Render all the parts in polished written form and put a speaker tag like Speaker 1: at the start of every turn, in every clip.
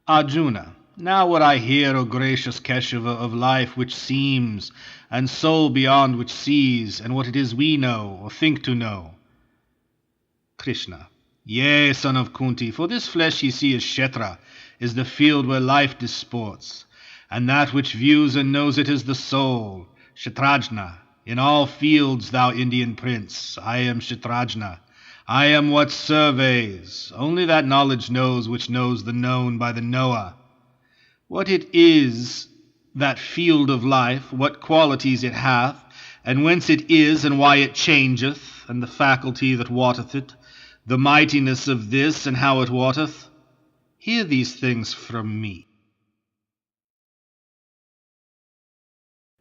Speaker 1: Arjuna, now would I hear, O gracious Keshava, of life which seems, and soul beyond which sees, and what it is we know, or think to know. Krishna, yea, son of Kunti, for this flesh ye see is Kshetra, is the field where life disports, and that which views and knows it is the soul, Kshetrajna. In all fields, thou Indian prince, I am Kshetrajna. I am what surveys. Only that knowledge knows which knows the known by the knower. What it is, that field of life, what qualities it hath, and whence it is, and why it changeth, and the faculty that wotteth it, the mightiness of this, and how it wotteth, hear these things from me.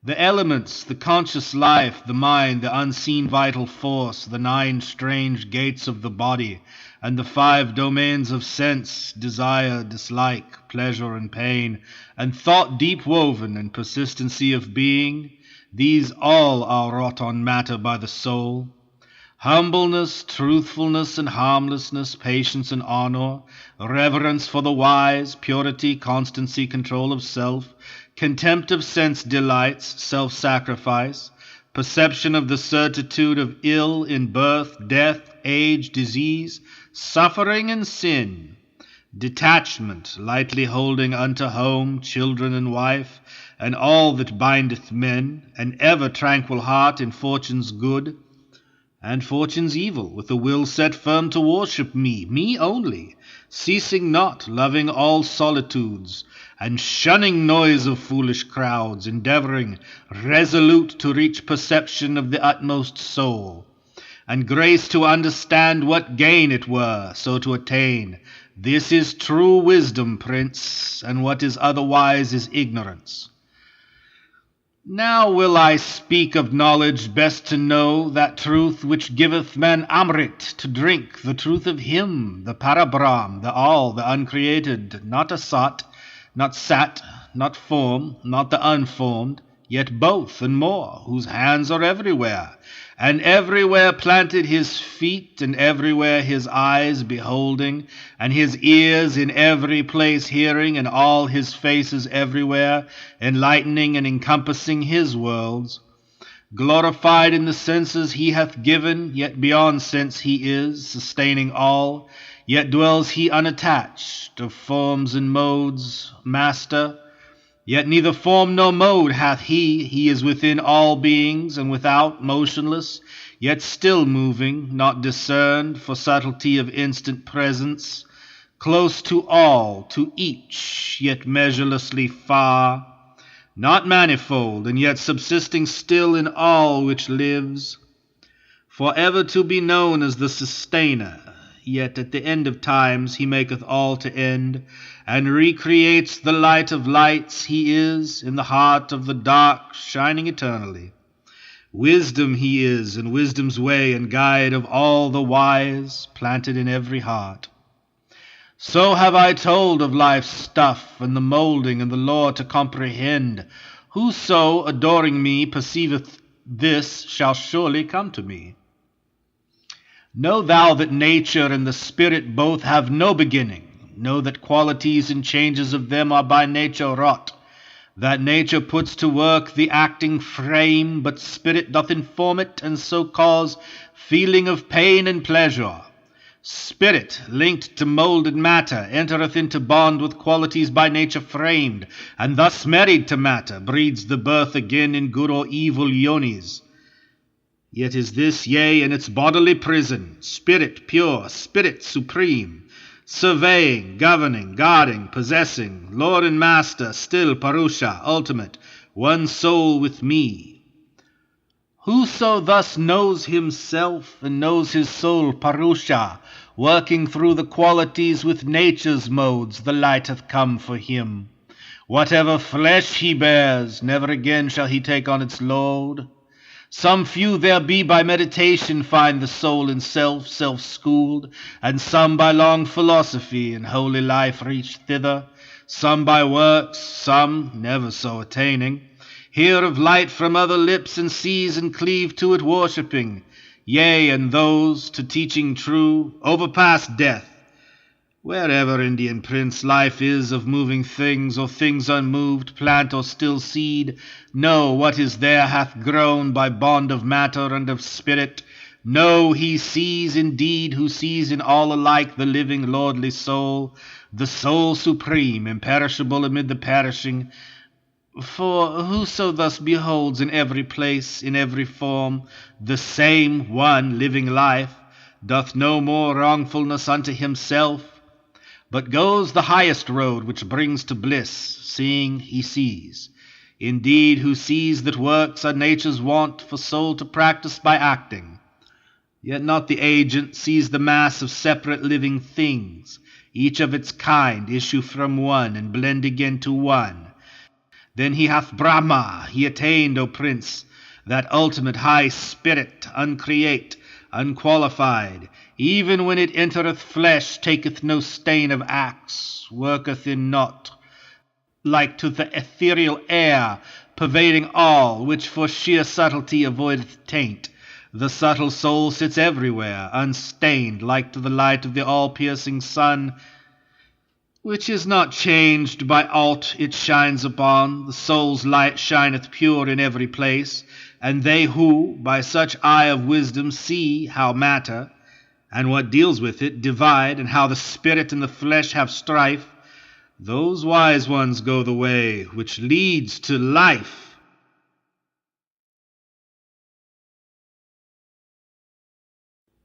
Speaker 1: The elements, the conscious life, the mind, the unseen vital force, the 9 strange gates of the body, and the 5 domains of sense, desire, dislike, pleasure and pain, and thought deep woven, and persistency of being, these all are wrought on matter by the soul. Humbleness, truthfulness and harmlessness, patience and honor, reverence for the wise, purity, constancy, control of self, contempt of sense delights, self-sacrifice, perception of the certitude of ill in birth, death, age, disease, suffering and sin, detachment, lightly holding unto home, children and wife, and all that bindeth men, an ever tranquil heart in fortune's good, and fortune's evil, with a will set firm to worship me only, ceasing not, loving all solitudes, and shunning noise of foolish crowds, endeavouring, resolute to reach perception of the utmost soul, and grace to understand what gain it were, so to attain. This is true wisdom, prince, and what is otherwise is ignorance. Now will I speak of knowledge best to know, that truth which giveth man Amrit to drink, the truth of him, the Parabrahm, the all, the uncreated, not Asat, not Sat, not form, not the unformed, yet both and more, whose hands are everywhere, and everywhere planted his feet, and everywhere his eyes beholding, and his ears in every place hearing, and all his faces everywhere, enlightening and encompassing his worlds. Glorified in the senses he hath given, yet beyond sense he is, sustaining all, yet dwells he unattached, of forms and modes, master, yet neither form nor mode hath he is within all beings, and without, motionless, yet still moving, not discerned, for subtlety of instant presence, close to all, to each, yet measurelessly far, not manifold, and yet subsisting still in all which lives, for ever to be known as the sustainer. Yet at the end of times he maketh all to end, and recreates the light of lights. He is in the heart of the dark, shining eternally. Wisdom he is, and wisdom's way and guide of all the wise, planted in every heart. So have I told of life's stuff, and the moulding, and the law to comprehend. Whoso, adoring me, perceiveth this, shall surely come to me. Know thou that nature and the spirit both have no beginning. Know that qualities and changes of them are by nature wrought. That nature puts to work the acting frame, but spirit doth inform it, and so cause feeling of pain and pleasure. Spirit, linked to moulded matter, entereth into bond with qualities by nature framed, and thus married to matter, breeds the birth again in good or evil yonis. Yet is this, yea, in its bodily prison, spirit pure, spirit supreme, surveying, governing, guarding, possessing, Lord and Master, still Purusha, ultimate, one soul with me. Whoso thus knows himself and knows his soul Purusha, working through the qualities with nature's modes, the light hath come for him. Whatever flesh he bears, never again shall he take on its load. Some few there be by meditation find the soul in self, self-schooled, and some by long philosophy and holy life reach thither, some by works, some never so attaining, hear of light from other lips and seize and cleave to it worshipping, yea, and those, to teaching true, overpass death, Wherever, Indian prince, life is of moving things, or things unmoved, plant or still seed, know what is there hath grown by bond of matter and of spirit. Know he sees indeed who sees in all alike the living lordly soul, the soul supreme, imperishable amid the perishing. For whoso thus beholds in every place, in every form, the same one living life, doth no more wrongfulness unto himself, but goes the highest road which brings to bliss, seeing he sees. Indeed, who sees that works are nature's wont for soul to practice by acting, yet not the agent, sees the mass of separate living things, each of its kind, issue from one, and blend again to one. Then he hath Brahma, he attained, O prince, that ultimate high spirit, uncreate, unqualified, even when it entereth flesh, taketh no stain of acts, worketh in naught, like to the ethereal air, pervading all, which for sheer subtlety avoideth taint. The subtle soul sits everywhere, unstained, like to the light of the all-piercing sun, which is not changed by aught it shines upon. The soul's light shineth pure in every place, and they who, by such eye of wisdom, see how matter, and what deals with it, divide, and how the spirit and the flesh have strife, those wise ones go the way which leads to life.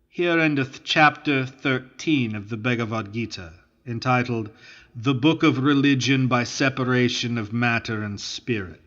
Speaker 1: Here endeth chapter 13 of the Bhagavad Gita, entitled The Book of Religion by Separation of Matter and Spirit.